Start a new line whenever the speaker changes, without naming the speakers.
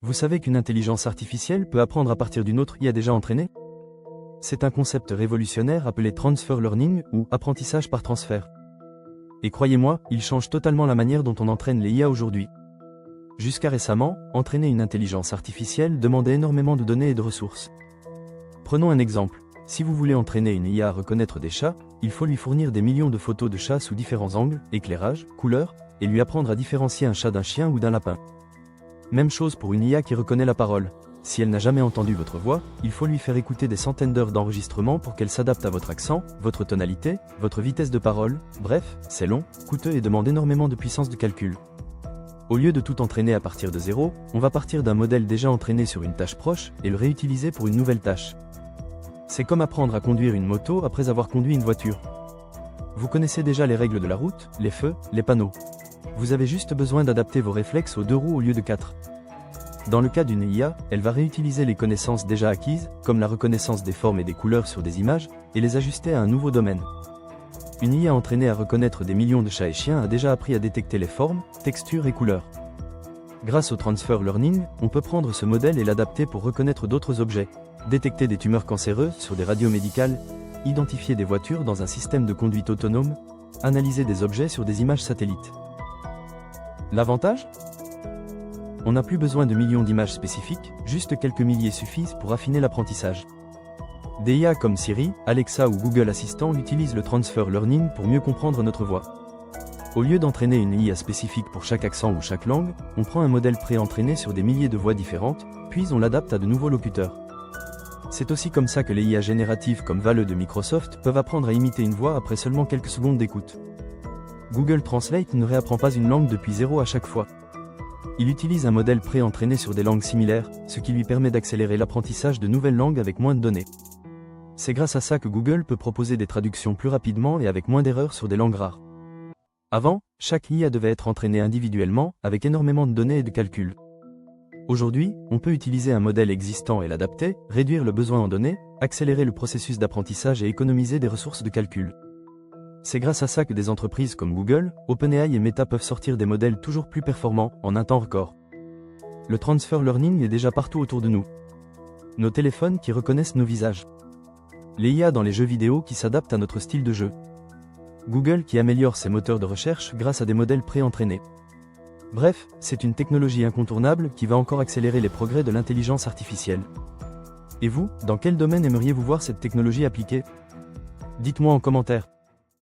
Vous savez qu'une intelligence artificielle peut apprendre à partir d'une autre IA déjà entraînée? C'est un concept révolutionnaire appelé transfer learning ou apprentissage par transfert. Et croyez-moi, il change totalement la manière dont on entraîne les IA aujourd'hui. Jusqu'à récemment, entraîner une intelligence artificielle demandait énormément de données et de ressources. Prenons un exemple. Si vous voulez entraîner une IA à reconnaître des chats, il faut lui fournir des millions de photos de chats sous différents angles, éclairages, couleurs, et lui apprendre à différencier un chat d'un chien ou d'un lapin. Même chose pour une IA qui reconnaît la parole. Si elle n'a jamais entendu votre voix, il faut lui faire écouter des centaines d'heures d'enregistrement pour qu'elle s'adapte à votre accent, votre tonalité, votre vitesse de parole. Bref, c'est long, coûteux et demande énormément de puissance de calcul. Au lieu de tout entraîner à partir de zéro, on va partir d'un modèle déjà entraîné sur une tâche proche et le réutiliser pour une nouvelle tâche. C'est comme apprendre à conduire une moto après avoir conduit une voiture. Vous connaissez déjà les règles de la route, les feux, les panneaux. Vous avez juste besoin d'adapter vos réflexes aux 2 roues au lieu de 4. Dans le cas d'une IA, elle va réutiliser les connaissances déjà acquises, comme la reconnaissance des formes et des couleurs sur des images, et les ajuster à un nouveau domaine. Une IA entraînée à reconnaître des millions de chats et chiens a déjà appris à détecter les formes, textures et couleurs. Grâce au transfer learning, on peut prendre ce modèle et l'adapter pour reconnaître d'autres objets, détecter des tumeurs cancéreuses sur des radios médicales, identifier des voitures dans un système de conduite autonome, analyser des objets sur des images satellites. L'avantage ? On n'a plus besoin de millions d'images spécifiques, juste quelques milliers suffisent pour affiner l'apprentissage. Des IA comme Siri, Alexa ou Google Assistant utilisent le transfer learning pour mieux comprendre notre voix. Au lieu d'entraîner une IA spécifique pour chaque accent ou chaque langue, on prend un modèle pré-entraîné sur des milliers de voix différentes, puis on l'adapte à de nouveaux locuteurs. C'est aussi comme ça que les IA génératives comme Vale de Microsoft peuvent apprendre à imiter une voix après seulement quelques secondes d'écoute. Google Translate ne réapprend pas une langue depuis zéro à chaque fois. Il utilise un modèle pré-entraîné sur des langues similaires, ce qui lui permet d'accélérer l'apprentissage de nouvelles langues avec moins de données. C'est grâce à ça que Google peut proposer des traductions plus rapidement et avec moins d'erreurs sur des langues rares. Avant, chaque IA devait être entraînée individuellement, avec énormément de données et de calculs. Aujourd'hui, on peut utiliser un modèle existant et l'adapter, réduire le besoin en données, accélérer le processus d'apprentissage et économiser des ressources de calcul. C'est grâce à ça que des entreprises comme Google, OpenAI et Meta peuvent sortir des modèles toujours plus performants, en un temps record. Le transfer learning est déjà partout autour de nous. Nos téléphones qui reconnaissent nos visages. Les IA dans les jeux vidéo qui s'adaptent à notre style de jeu. Google qui améliore ses moteurs de recherche grâce à des modèles pré-entraînés. Bref, c'est une technologie incontournable qui va encore accélérer les progrès de l'intelligence artificielle. Et vous, dans quel domaine aimeriez-vous voir cette technologie appliquée? Dites-moi en commentaire.